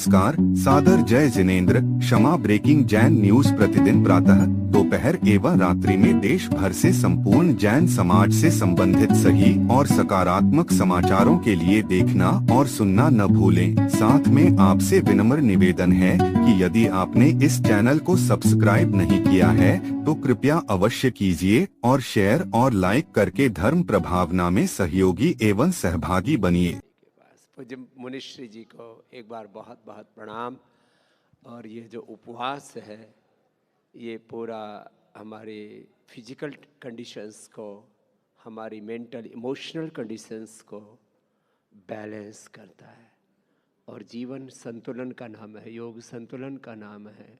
नमस्कार, सादर जय जिनेंद्र। क्षमा ब्रेकिंग जैन न्यूज प्रतिदिन प्रातः, दोपहर एवं रात्रि में देश भर से संपूर्ण जैन समाज से संबंधित सही और सकारात्मक समाचारों के लिए देखना और सुनना न भूलें। साथ में आपसे विनम्र निवेदन है कि यदि आपने इस चैनल को सब्सक्राइब नहीं किया है तो कृपया अवश्य कीजिए और शेयर और लाइक करके धर्म प्रभावना में सहयोगी एवं सहभागी बनिए। पूज्य मुनिश्री जी को एक बार बहुत बहुत प्रणाम। और ये जो उपवास है ये पूरा हमारे फिजिकल कंडीशंस को, हमारी मेंटल इमोशनल कंडीशंस को बैलेंस करता है और जीवन संतुलन का नाम है, योग संतुलन का नाम है।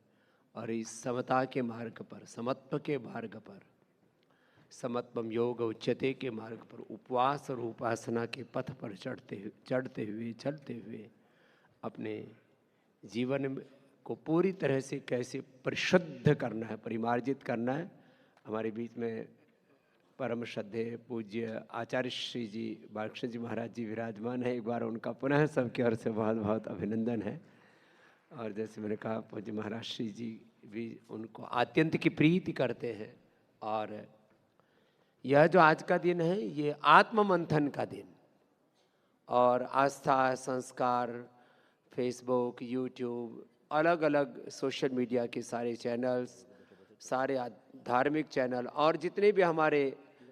और इस समता के मार्ग पर, समत्व के मार्ग पर, समत्वम योग उच्यते के मार्ग पर, उपवास और उपासना के पथ पर चलते हुए अपने जीवन को पूरी तरह से कैसे परिशुद्ध करना है, परिमार्जित करना है। हमारे बीच में परम श्रद्धेय पूज्य आचार्य श्री जी बालकृष्ण जी महाराज जी विराजमान है। एक बार उनका पुनः सबकी ओर से बहुत बहुत अभिनंदन है। और जैसे मैंने कहा, पूज्य महाराज श्री जी भी उनको आत्यंत की प्रीति करते हैं। और यह जो आज का दिन है ये आत्म मंथन का दिन, और आस्था, संस्कार, फेसबुक, यूट्यूब, अलग अलग सोशल मीडिया के सारे चैनल्स, सारे धार्मिक चैनल और जितने भी हमारे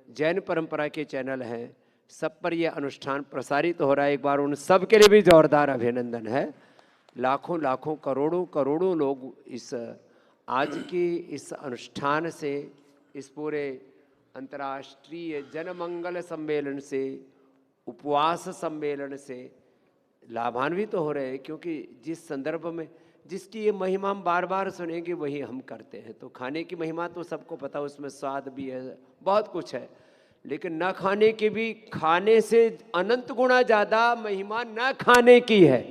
जैन परंपरा के चैनल हैं, सब पर यह अनुष्ठान प्रसारित हो रहा है। एक बार उन सब के लिए भी जोरदार अभिनंदन है। लाखों लाखों करोड़ों करोड़ों लोग इस आज की इस अनुष्ठान से, इस पूरे अंतर्राष्ट्रीय जनमंगल सम्मेलन से, उपवास सम्मेलन से लाभान्वित हो रहे हैं। क्योंकि जिस संदर्भ में, जिसकी ये महिमा हम बार बार सुनेंगे वही हम करते हैं। तो खाने की महिमा तो सबको पता, उसमें स्वाद भी है, बहुत कुछ है। लेकिन न खाने की भी, खाने से अनंत गुना ज़्यादा महिमा न खाने की है।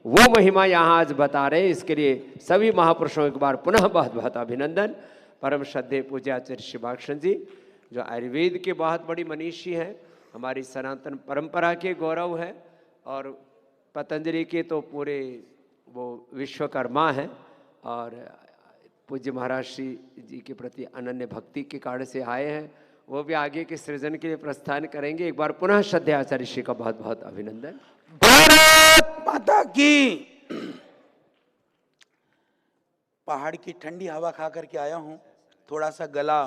वो महिमा यहाँ आज बता रहे हैं। इसके लिए सभी महापुरुषों एक बार पुनः बहुत बहुत अभिनंदन। परम श्रद्धेय पूज्याचार्य श्री बालकृष्ण जी जो आयुर्वेद के बहुत बड़ी मनीषी हैं, हमारी सनातन परंपरा के गौरव है, और पतंजलि के तो पूरे वो विश्वकर्मा हैं। और पूज्य महाराज श्री जी के प्रति अनन्य भक्ति के कारण से आए हैं। वो भी आगे के सृजन के लिए प्रस्थान करेंगे। एक बार पुनः श्रद्धेय आचार्य श्री का बहुत बहुत अभिनंदन। भारत माता की। पहाड़ की ठंडी हवा खा करके आया हूँ, थोड़ा सा गला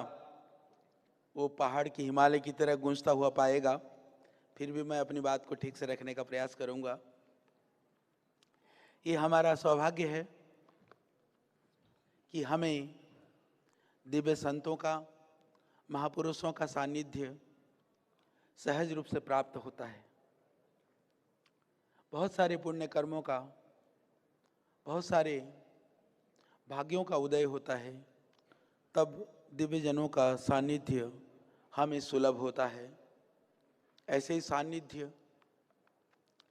वो पहाड़ की, हिमालय की तरह गूंजता हुआ पाएगा, फिर भी मैं अपनी बात को ठीक से रखने का प्रयास करूंगा। ये हमारा सौभाग्य है कि हमें दिव्य संतों का, महापुरुषों का सानिध्य सहज रूप से प्राप्त होता है। बहुत सारे पुण्य कर्मों का, बहुत सारे भाग्यों का उदय होता है, तब दिव्य जनों का सानिध्य हमें सुलभ होता है। ऐसे ही सानिध्य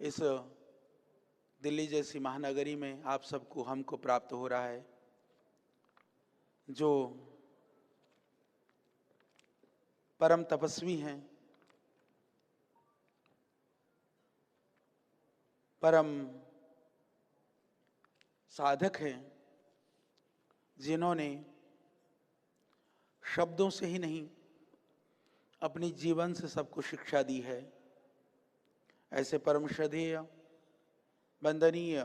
इस दिल्ली जैसी महानगरी में आप सबको, हमको प्राप्त हो रहा है। जो परम तपस्वी हैं, परम साधक हैं, जिन्होंने शब्दों से ही नहीं अपनी जीवन से सबको शिक्षा दी है, ऐसे परम श्रद्धेय, वंदनीय,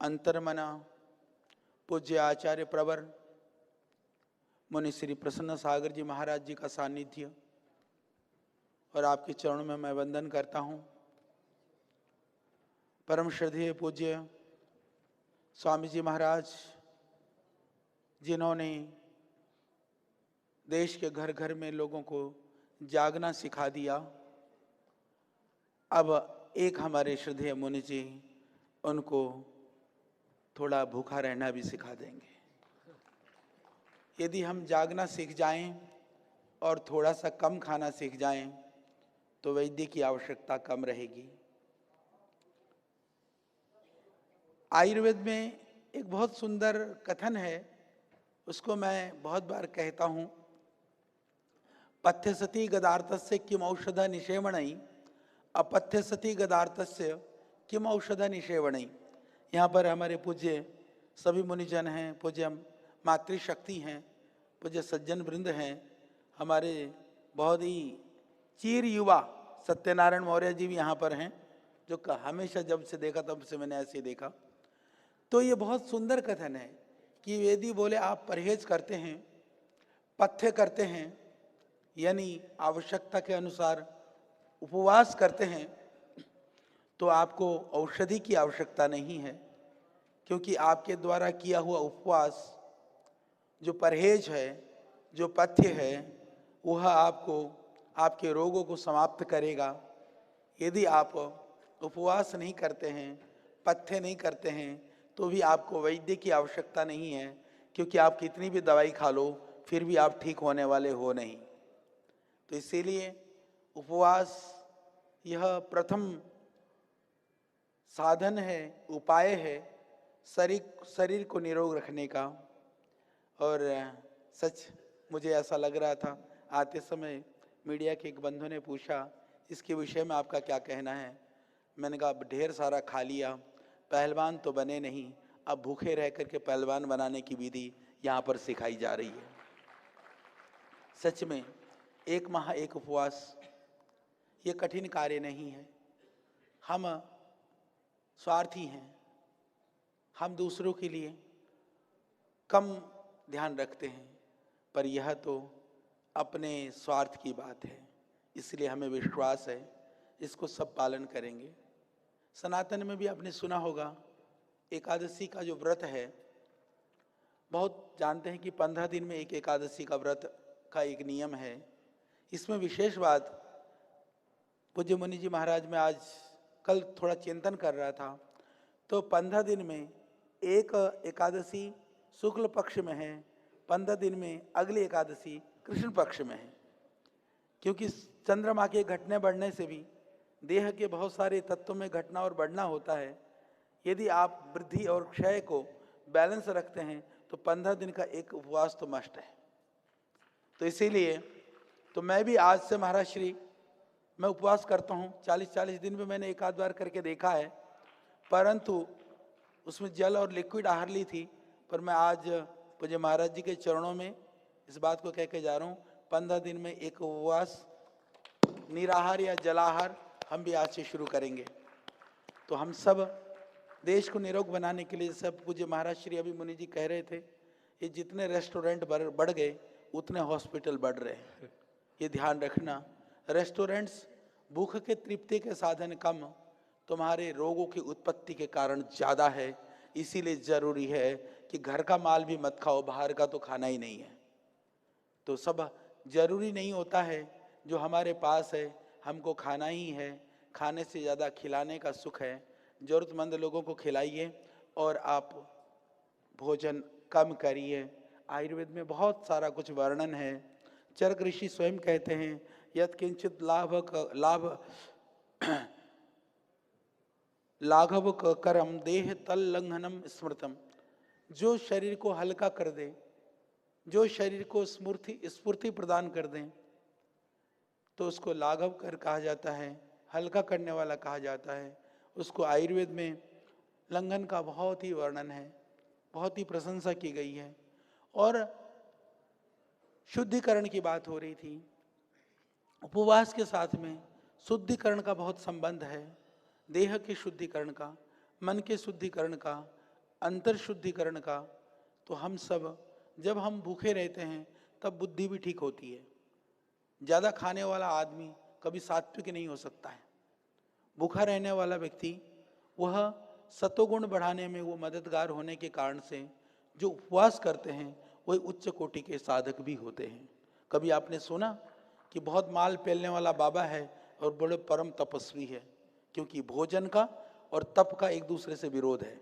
अंतर्मना पूज्य आचार्य प्रवर मुनि श्री प्रसन्न सागर जी महाराज जी का सानिध्य, और आपके चरणों में मैं वंदन करता हूँ। परम श्रद्धेय पूज्य स्वामी जी महाराज, जिन्होंने देश के घर घर में लोगों को जागना सिखा दिया, अब एक हमारे श्रद्धेय मुनि जी उनको थोड़ा भूखा रहना भी सिखा देंगे। यदि हम जागना सीख जाएं और थोड़ा सा कम खाना सीख जाएं तो वैद्य की आवश्यकता कम रहेगी। आयुर्वेद में एक बहुत सुंदर कथन है, उसको मैं बहुत बार कहता हूँ। पथ्य सती गदार्थस्य किम औषध निषेवणई, अपथ्य सती गदार्थस्य किम औषध निषेवणई। यहाँ पर हमारे पूज्य सभी मुनिजन हैं, पूज्य मातृशक्ति हैं, पूज्य सज्जन वृंद हैं, हमारे बहुत ही चीर युवा सत्यनारायण मौर्य जी भी यहाँ पर हैं, जो हमेशा जब से देखा तब से मैंने ऐसे ही देखा। तो ये बहुत सुंदर कथन है कि वेदी बोले आप परहेज करते हैं, पथ्य करते हैं, यानी आवश्यकता के अनुसार उपवास करते हैं, तो आपको औषधि की आवश्यकता नहीं है, क्योंकि आपके द्वारा किया हुआ उपवास, जो परहेज है, जो पथ्य है, वह आपको आपके रोगों को समाप्त करेगा। यदि आप उपवास नहीं करते हैं, पथ्य नहीं करते हैं, तो भी आपको वैद्य की आवश्यकता नहीं है, क्योंकि आप कितनी भी दवाई खा लो फिर भी आप ठीक होने वाले हो नहीं। तो इसीलिए उपवास यह प्रथम साधन है, उपाय है शरीर को निरोग रखने का। और सच मुझे ऐसा लग रहा था, आते समय मीडिया के एक बंधु ने पूछा इसके विषय में आपका क्या कहना है। मैंने कहा ढेर सारा खा लिया, पहलवान तो बने नहीं, अब भूखे रह करके पहलवान बनाने की विधि यहाँ पर सिखाई जा रही है। सच में 1 माह 1 उपवास ये कठिन कार्य नहीं है। हम स्वार्थी हैं, हम दूसरों के लिए कम ध्यान रखते हैं, पर यह तो अपने स्वार्थ की बात है, इसलिए हमें विश्वास है इसको सब पालन करेंगे। सनातन में भी आपने सुना होगा एकादशी का जो व्रत है, बहुत जानते हैं कि 15 दिन में एक एकादशी का व्रत का एक नियम है। इसमें विशेष बात पूज्य मुनि जी महाराज में आज कल थोड़ा चिंतन कर रहा था, तो 15 दिन में एक एकादशी शुक्ल पक्ष में है, 15 दिन में अगली एकादशी कृष्ण पक्ष में है, क्योंकि चंद्रमा के घटने बढ़ने से भी देह के बहुत सारे तत्वों में घटना और बढ़ना होता है। यदि आप वृद्धि और क्षय को बैलेंस रखते हैं तो 15 दिन का एक उपवास तो मस्ट है। तो इसीलिए तो मैं भी आज से महाराज श्री मैं उपवास करता हूँ, 40-40 दिन में मैंने एक आध बार करके देखा है, परंतु उसमें जल और लिक्विड आहार ली थी। पर मैं आज पूज्य महाराज जी के चरणों में इस बात को कह के जा रहा हूँ, 15 दिन में एक उपवास निराहार या जलाहार हम भी आज से शुरू करेंगे। तो हम सब देश को निरोग बनाने के लिए, सब पूज्य महाराज श्री अभी मुनि जी कह रहे थे, ये जितने रेस्टोरेंट बढ़ गए उतने हॉस्पिटल बढ़ रहे हैं। ये ध्यान रखना, रेस्टोरेंट्स भूख के तृप्ति के साधन कम, तुम्हारे रोगों की उत्पत्ति के कारण ज़्यादा है। इसीलिए ज़रूरी है कि घर का माल भी मत खाओ, बाहर का तो खाना ही नहीं है। तो सब जरूरी नहीं होता है, जो हमारे पास है हमको खाना ही है। खाने से ज़्यादा खिलाने का सुख है। ज़रूरतमंद लोगों को खिलाइए और आप भोजन कम करिए। आयुर्वेद में बहुत सारा कुछ वर्णन है। चरक ऋषि स्वयं कहते हैं, यत् किंचित लाघव करम देह तल लंघनम स्मृतम। जो शरीर को हल्का कर दे, जो शरीर को स्फूर्ति प्रदान कर दें, तो उसको लाघव कर कहा जाता है, हल्का करने वाला कहा जाता है। उसको आयुर्वेद में लंघन का बहुत ही वर्णन है, बहुत ही प्रशंसा की गई है। और शुद्धिकरण की बात हो रही थी, उपवास के साथ में शुद्धिकरण का बहुत संबंध है। देह के शुद्धिकरण का, मन के शुद्धिकरण का, अंतर शुद्धिकरण का। तो हम सब जब हम भूखे रहते हैं तब बुद्धि भी ठीक होती है। ज़्यादा खाने वाला आदमी कभी सात्विक नहीं हो सकता है। भूखा रहने वाला व्यक्ति, वह सतोगुण बढ़ाने में वो मददगार होने के कारण से जो उपवास करते हैं वही उच्च कोटि के साधक भी होते हैं। कभी आपने सुना कि बहुत माल पेलने वाला बाबा है और बड़े परम तपस्वी है, क्योंकि भोजन का और तप का एक दूसरे से विरोध है।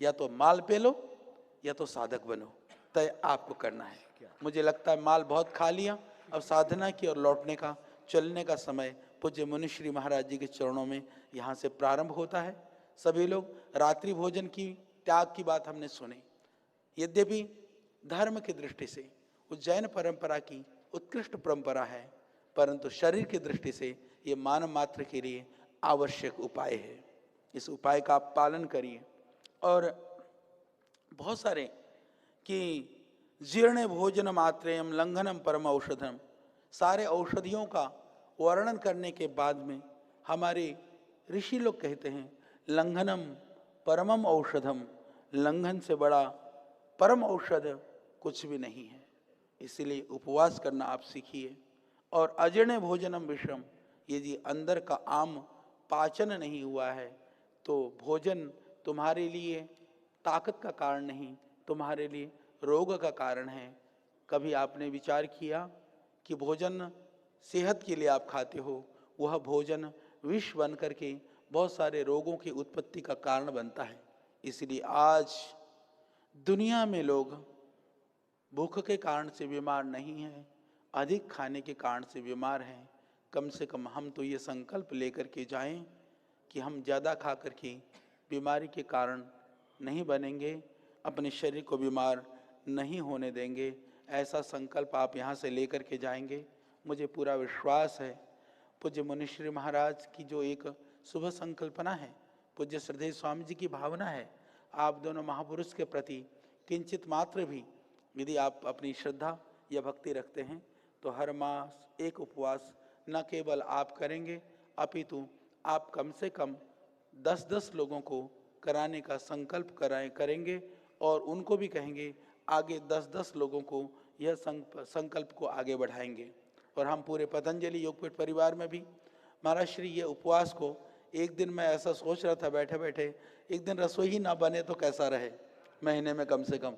या तो माल पेलो या तो साधक बनो, तय आपको करना है। मुझे लगता है माल बहुत खा लिया, अब साधना की और लौटने का, चलने का समय पूज्य मुनिश्री महाराज जी के चरणों में यहाँ से प्रारंभ होता है। सभी लोग रात्रि भोजन की त्याग की बात हमने सुनी। यद्यपि धर्म की दृष्टि से उज्जैन परंपरा की उत्कृष्ट परंपरा है, परंतु शरीर की दृष्टि से ये मानव मात्र के लिए आवश्यक उपाय है। इस उपाय का आप पालन करिए और बहुत सारे कि जीर्ण भोजन मात्रेयम लंघनम परम औषधम, सारे औषधियों का वर्णन करने के बाद में हमारे ऋषि लोग कहते हैं लंघनम परमम औषधम, लंघन से बड़ा परम औषध कुछ भी नहीं है। इसीलिए उपवास करना आप सीखिए। और अजीर्ण भोजनम विषम, यदि अंदर का आम पाचन नहीं हुआ है तो भोजन तुम्हारे लिए ताकत का कारण नहीं, तुम्हारे लिए रोग का कारण है। कभी आपने विचार किया कि भोजन सेहत के लिए आप खाते हो, वह भोजन विष बन करके बहुत सारे रोगों की उत्पत्ति का कारण बनता है। इसलिए आज दुनिया में लोग भूख के कारण से बीमार नहीं हैं, अधिक खाने के कारण से बीमार हैं। कम से कम हम तो ये संकल्प लेकर के जाएं कि हम ज़्यादा खा कर के बीमारी के कारण नहीं बनेंगे, अपने शरीर को बीमार नहीं होने देंगे। ऐसा संकल्प आप यहाँ से लेकर के जाएंगे, मुझे पूरा विश्वास है। पूज्य मुनिश्री महाराज की जो एक शुभ संकल्पना है, पूज्य श्रद्धेय स्वामी जी की भावना है, आप दोनों महापुरुष के प्रति किंचित मात्र भी यदि आप अपनी श्रद्धा या भक्ति रखते हैं तो हर मास एक उपवास न केवल आप करेंगे अपितु आप कम से कम 10-10 लोगों को कराने का संकल्प करेंगे और उनको भी कहेंगे आगे 10-10 लोगों को यह संकल्प को आगे बढ़ाएंगे। और हम पूरे पतंजलि योगपीठ परिवार में भी महाराज श्री ये उपवास को, एक दिन मैं ऐसा सोच रहा था बैठे बैठे, एक दिन रसोई ही ना बने तो कैसा रहे, महीने में कम से कम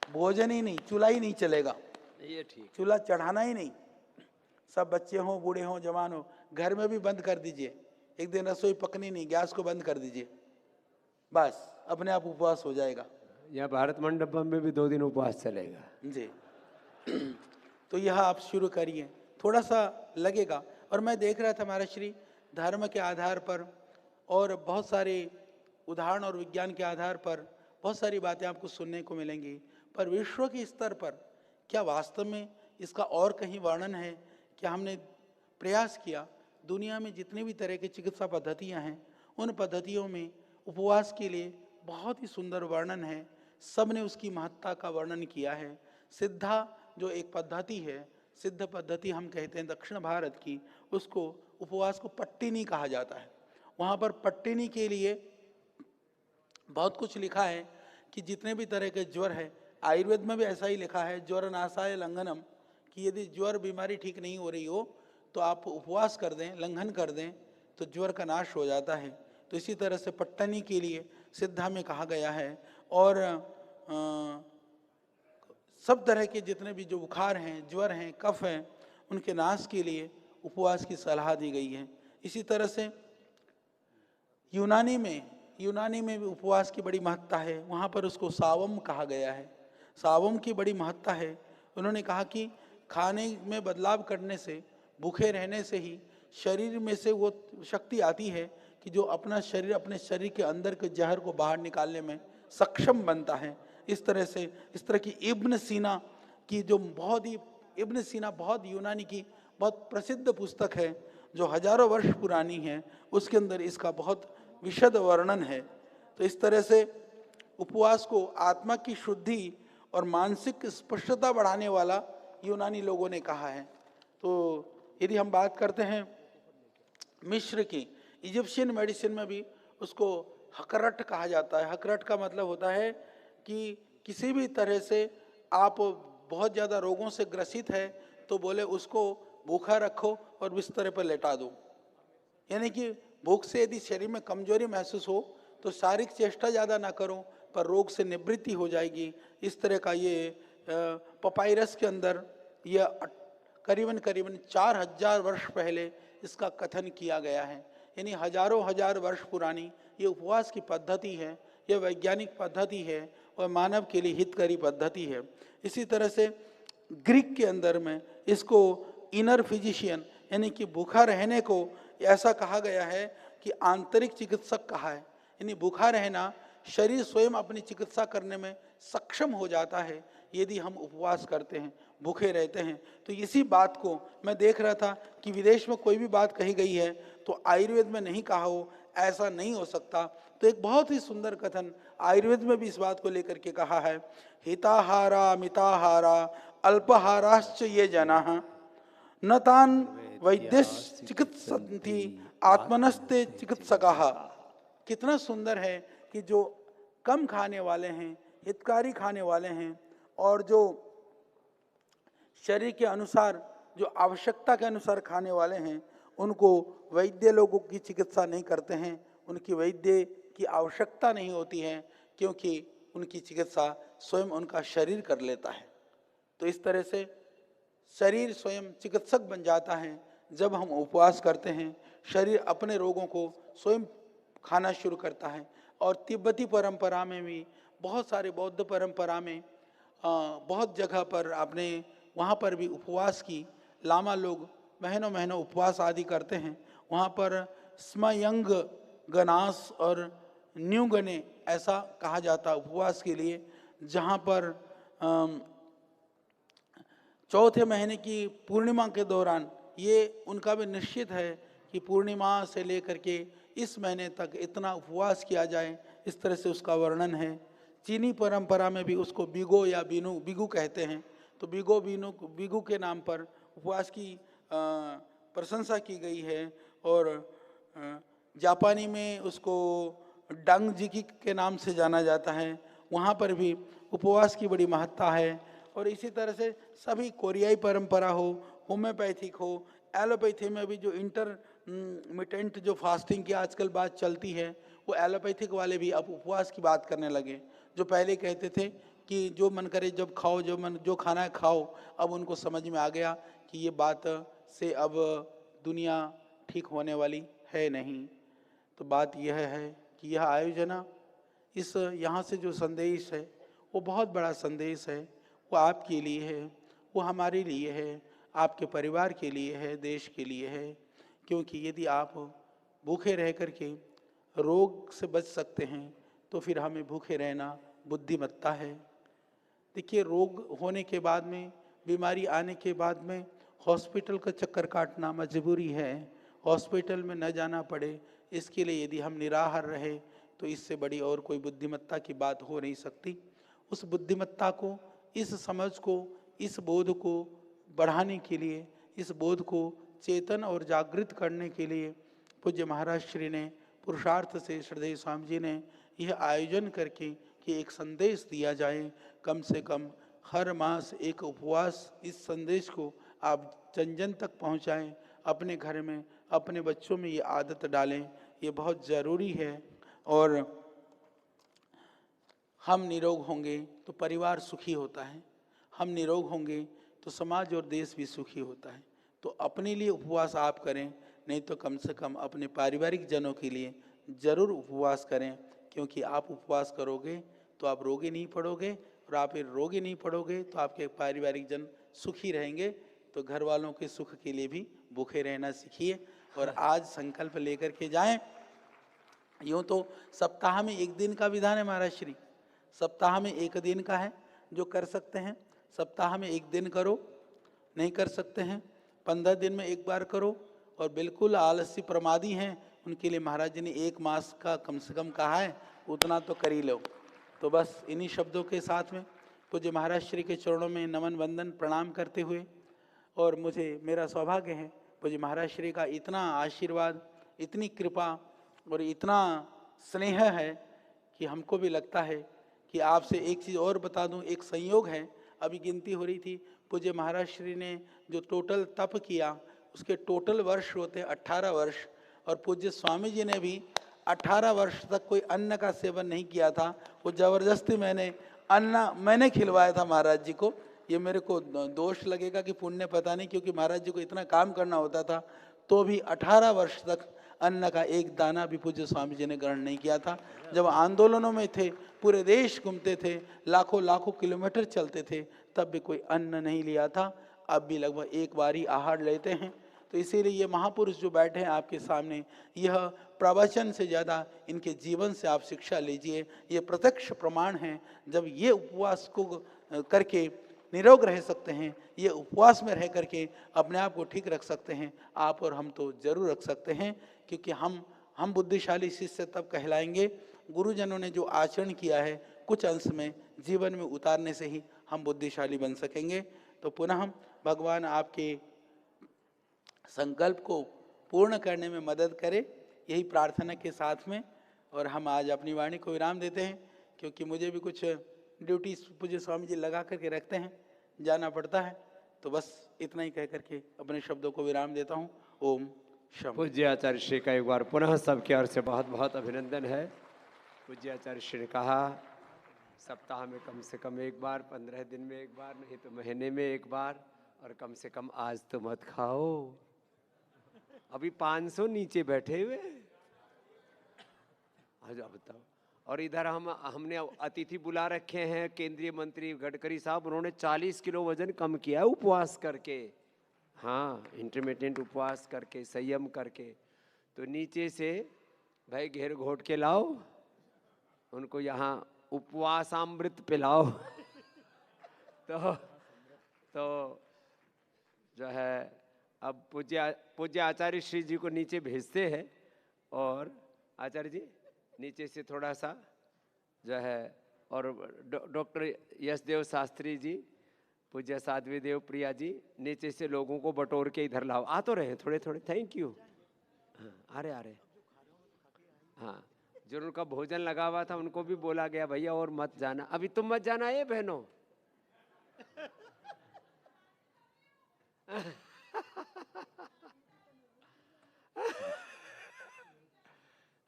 भोजन ही नहीं, चूल्हा ही नहीं चलेगा, ये ठीक, चूल्हा चढ़ाना ही नहीं। सब बच्चे हों, बूढ़े हों, जवान हो, घर में भी बंद कर दीजिए, एक दिन रसोई पकनी नहीं, गैस को बंद कर दीजिए, बस अपने आप उपवास हो जाएगा। यहाँ भारत मंडपम में भी 2 दिन उपवास चलेगा जी। तो यह आप शुरू करिए, थोड़ा सा लगेगा। और मैं देख रहा था महाराज श्री धर्म के आधार पर और बहुत सारे उदाहरण और विज्ञान के आधार पर बहुत सारी बातें आपको सुनने को मिलेंगी, पर विश्व के स्तर पर क्या वास्तव में इसका और कहीं वर्णन है? क्या हमने प्रयास किया? दुनिया में जितने भी तरह की चिकित्सा पद्धतियां हैं उन पद्धतियों में उपवास के लिए बहुत ही सुंदर वर्णन है, सब ने उसकी महत्ता का वर्णन किया है। सिद्धा जो एक पद्धति है, सिद्ध पद्धति हम कहते हैं दक्षिण भारत की, उसको उपवास को पट्टिनी कहा जाता है। वहाँ पर पट्टिनी के लिए बहुत कुछ लिखा है कि जितने भी तरह के ज्वर है, आयुर्वेद में भी ऐसा ही लिखा है, ज्वर नाशाय लंघनम, कि यदि ज्वर बीमारी ठीक नहीं हो रही हो तो आप उपवास कर दें, लंघन कर दें तो ज्वर का नाश हो जाता है। तो इसी तरह से पट्टनी के लिए सिद्धा में कहा गया है। और सब तरह के जितने भी जो बुखार हैं, ज्वर हैं, कफ हैं, उनके नाश के लिए उपवास की सलाह दी गई है। इसी तरह से यूनानी में भी उपवास की बड़ी महत्ता है, वहाँ पर उसको सावम कहा गया है। सावम की बड़ी महत्ता है। उन्होंने कहा कि खाने में बदलाव करने से, भूखे रहने से ही शरीर में से वो शक्ति आती है कि जो अपने शरीर के अंदर के जहर को बाहर निकालने में सक्षम बनता है। इस तरह की इब्न सीना की जो इब्न सीना बहुत यूनानी की बहुत प्रसिद्ध पुस्तक है जो हजारों वर्ष पुरानी है, उसके अंदर इसका बहुत विशद वर्णन है। तो इस तरह से उपवास को आत्मा की शुद्धि और मानसिक स्पष्टता बढ़ाने वाला यूनानी लोगों ने कहा है। तो यदि हम बात करते हैं मिस्र की, इजिप्शियन मेडिसिन में भी उसको हकरट कहा जाता है। हकरट का मतलब होता है कि किसी भी तरह से आप बहुत ज़्यादा रोगों से ग्रसित है तो बोले उसको भूखा रखो और बिस्तर पर लेटा दो। यानी कि भूख से यदि शरीर में कमजोरी महसूस हो तो शारीरिक चेष्टा ज़्यादा ना करो, पर रोग से निवृत्ति हो जाएगी। इस तरह का ये पपाइरस के अंदर यह करीबन 4000 वर्ष पहले इसका कथन किया गया है। यानी हजार वर्ष पुरानी ये उपवास की पद्धति है, यह वैज्ञानिक पद्धति है और मानव के लिए हितकारी पद्धति है। इसी तरह से ग्रीक के अंदर में इसको इनर फिजिशियन यानी कि भूखा रहने को ऐसा कहा गया है कि आंतरिक चिकित्सक कहा है। यानी भूखा रहना, शरीर स्वयं अपनी चिकित्सा करने में सक्षम हो जाता है यदि हम उपवास करते हैं, भूखे रहते हैं। तो इसी बात को मैं देख रहा था कि विदेश में कोई भी बात कही गई है तो आयुर्वेद में नहीं कहा हो, ऐसा नहीं हो सकता। तो एक बहुत ही सुंदर कथन आयुर्वेद में भी इस बात को लेकर के कहा है, हिताहारा मिताहारा अल्पहाराश्च ये जनाः न तान वैद्यश्चिकित्सन्ति आत्मनस्ते चिकित्सकाः। कितना सुंदर है कि जो कम खाने वाले हैं, हितकारी खाने वाले हैं, और जो शरीर के अनुसार, जो आवश्यकता के अनुसार खाने वाले हैं, उनको वैद्य लोगों की चिकित्सा नहीं करते हैं, उनकी वैद्य की आवश्यकता नहीं होती है, क्योंकि उनकी चिकित्सा स्वयं उनका शरीर कर लेता है। तो इस तरह से शरीर स्वयं चिकित्सक बन जाता है। जब हम उपवास करते हैं, शरीर अपने रोगों को स्वयं खाना शुरू करता है। और तिब्बती परंपरा में भी, बहुत सारे बौद्ध परंपरा में, बहुत जगह पर आपने वहाँ पर भी उपवास की, लामा लोग महीनों महीनों उपवास आदि करते हैं। वहाँ पर स्मयंग गनास और न्यूगने ऐसा कहा जाता है उपवास के लिए, जहाँ पर चौथे महीने की पूर्णिमा के दौरान ये उनका भी निश्चित है कि पूर्णिमा से लेकर के इस महीने तक इतना उपवास किया जाए, इस तरह से उसका वर्णन है। चीनी परंपरा में भी उसको बिगो या बिगू कहते हैं। तो बिगू के नाम पर उपवास की प्रशंसा की गई है। और जापानी में उसको डांगजिकी के नाम से जाना जाता है, वहाँ पर भी उपवास की बड़ी महत्ता है। और इसी तरह से सभी कोरियाई परंपरा हो, होम्योपैथिक हो, एलोपैथी में भी जो इंटरमिटेंट जो फास्टिंग की आजकल बात चलती है, वो एलोपैथिक वाले भी अब उपवास की बात करने लगे। जो पहले कहते थे कि जो मन करे जब खाओ, जो खाना है खाओ, अब उनको समझ में आ गया कि ये बात से अब दुनिया ठीक होने वाली है नहीं। तो बात यह है कि यह आयोजना, इस यहाँ से जो संदेश है वो बहुत बड़ा संदेश है। वो आपके लिए है, वो हमारे लिए है, आपके परिवार के लिए है, देश के लिए है। क्योंकि यदि आप भूखे रह कर के रोग से बच सकते हैं, तो फिर हमें भूखे रहना बुद्धिमत्ता है। देखिए, रोग होने के बाद में, बीमारी आने के बाद में हॉस्पिटल का चक्कर काटना मजबूरी है। हॉस्पिटल में न जाना पड़े, इसके लिए यदि हम निराहार रहे, तो इससे बड़ी और कोई बुद्धिमत्ता की बात हो नहीं सकती। उस बुद्धिमत्ता को, इस समझ को, इस बोध को बढ़ाने के लिए, इस बोध को चेतन और जागृत करने के लिए पूज्य महाराज श्री ने पुरुषार्थ से श्रद्धेय स्वामी जी ने यह आयोजन करके कि एक संदेश दिया जाए। कम से कम हर मास एक उपवास, इस संदेश को आप जन जन तक पहुंचाएं, अपने घर में, अपने बच्चों में ये आदत डालें, ये बहुत ज़रूरी है। और हम निरोग होंगे तो परिवार सुखी होता है, हम निरोग होंगे तो समाज और देश भी सुखी होता है। तो अपने लिए उपवास आप करें, नहीं तो कम से कम अपने पारिवारिक जनों के लिए ज़रूर उपवास करें। क्योंकि आप उपवास करोगे तो आप रोगी नहीं पड़ोगे, और आप रोगी नहीं पड़ोगे तो आपके पारिवारिक जन सुखी रहेंगे। तो घर वालों के सुख के लिए भी भूखे रहना सीखिए और आज संकल्प लेकर के जाएं। यूँ तो सप्ताह में एक दिन का विधान है महाराज श्री, सप्ताह में एक दिन का है। जो कर सकते हैं सप्ताह में एक दिन करो, नहीं कर सकते हैं 15 दिन में एक बार करो। और बिल्कुल आलसी प्रमादी हैं, उनके लिए महाराज जी ने 1 मास का कम से कम कहा है, उतना तो कर ही लो। तो बस इन्हीं शब्दों के साथ में पूज्य महाराज श्री के चरणों में नमन वंदन प्रणाम करते हुए, और मुझे मेरा सौभाग्य है पूज्य महाराज श्री का इतना आशीर्वाद, इतनी कृपा और इतना स्नेह है कि हमको भी लगता है कि आपसे एक चीज़ और बता दूं। एक संयोग है, अभी गिनती हो रही थी, पूज्य महाराज श्री ने जो टोटल तप किया उसके टोटल वर्ष होते 18 वर्ष, और पूज्य स्वामी जी ने भी 18 वर्ष तक कोई अन्न का सेवन नहीं किया था। वो जबरदस्ती मैंने खिलवाया था महाराज जी को। ये मेरे को दोष लगेगा कि पुण्य पता नहीं, क्योंकि महाराज जी को इतना काम करना होता था, तो भी 18 वर्ष तक अन्न का एक दाना भी पूज्य स्वामी जी ने ग्रहण नहीं किया था। जब आंदोलनों में थे, पूरे देश घूमते थे, लाखों किलोमीटर चलते थे, तब भी कोई अन्न नहीं लिया था। अब भी लगभग एक बार ही आहार लेते हैं। तो इसीलिए ये महापुरुष जो बैठे हैं आपके सामने, यह प्रवचन से ज़्यादा इनके जीवन से आप शिक्षा लीजिए। ये प्रत्यक्ष प्रमाण है, जब ये उपवास को करके निरोग रह सकते हैं, ये उपवास में रह करके अपने आप को ठीक रख सकते हैं, आप और हम तो जरूर रख सकते हैं। क्योंकि हम बुद्धिशाली शिष्य तब कहलाएंगे गुरुजनों ने जो आचरण किया है कुछ अंश में जीवन में उतारने से ही हम बुद्धिशाली बन सकेंगे। तो पुनः भगवान आपके संकल्प को पूर्ण करने में मदद करे, यही प्रार्थना के साथ में। और हम आज अपनी वाणी को विराम देते हैं, क्योंकि मुझे भी कुछ ड्यूटी पूज्य स्वामी जी लगा करके रखते हैं, जाना पड़ता है। तो बस इतना ही कह करके अपने शब्दों को विराम देता हूँ। ओम शम। पूज्य आचार्य श्री का एक बार पुनः सबके ओर से बहुत बहुत अभिनंदन है। पूज्य आचार्य श्री ने कहा सप्ताह में कम से कम एक बार, 15 दिन में एक बार, नहीं तो महीने में एक बार, और कम से कम आज तो मत खाओ। अभी 500 नीचे बैठे हुए, आज बताओ। और इधर हमने अतिथि बुला रखे हैं, केंद्रीय मंत्री गडकरी साहब, उन्होंने 40 किलो वजन कम किया है उपवास करके। हाँ, इंटरमिटेंट उपवास करके, संयम करके। तो नीचे से भाई घेर घोट के लाओ, उनको यहाँ उपवासामृत पिलाओ। तो जो है अब पूज्य आचार्य श्री जी को नीचे भेजते हैं। और आचार्य जी नीचे से थोड़ा सा जो है, और डॉक्टर यशदेव शास्त्री जी, पूज्य साध्वी देव प्रिया जी, नीचे से लोगों को बटोर के इधर लाओ। आ तो रहे हैं थोड़े थोड़े, थैंक यू। हाँ, आ रहे। हाँ, जो उनका भोजन लगा हुआ था उनको भी बोला गया भैया और मत जाना, अभी तुम मत जाना ये बहनों।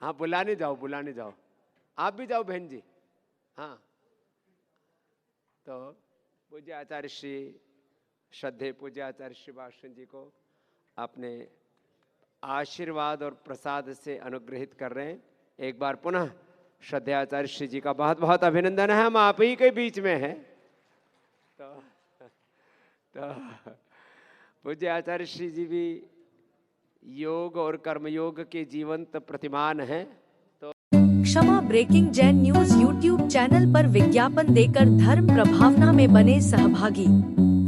हाँ, बुलाने जाओ, आप भी जाओ बहन जी। हाँ, तो पूज्य आचार्य श्री, श्रद्धेय पूज्य आचार्य श्री भाषण जी को अपने आशीर्वाद और प्रसाद से अनुग्रहित कर रहे हैं। एक बार पुनः श्रद्धेय आचार्य श्री जी का बहुत बहुत अभिनंदन है। हम आप ही के बीच में हैं। तो पूज्य आचार्य श्री जी भी योग और कर्मयोग के जीवंत प्रतिमान हैं। तो Kshama breaking Jain news YouTube channel पर विज्ञापन देकर धर्म प्रभावना में बने सहभागी।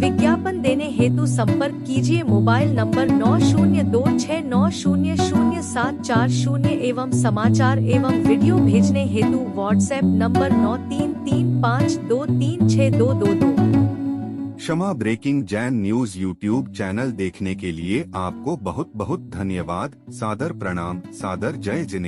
विज्ञापन देने हेतु संपर्क कीजिए मोबाइल नंबर 9026900740 एवं समाचार एवं वीडियो भेजने हेतु WhatsApp number 9335236222। Kshama breaking Jain news YouTube channel देखने के लिए आपको बहुत बहुत धन्यवाद। सादर प्रणाम, सादर जय जिनेंद्र।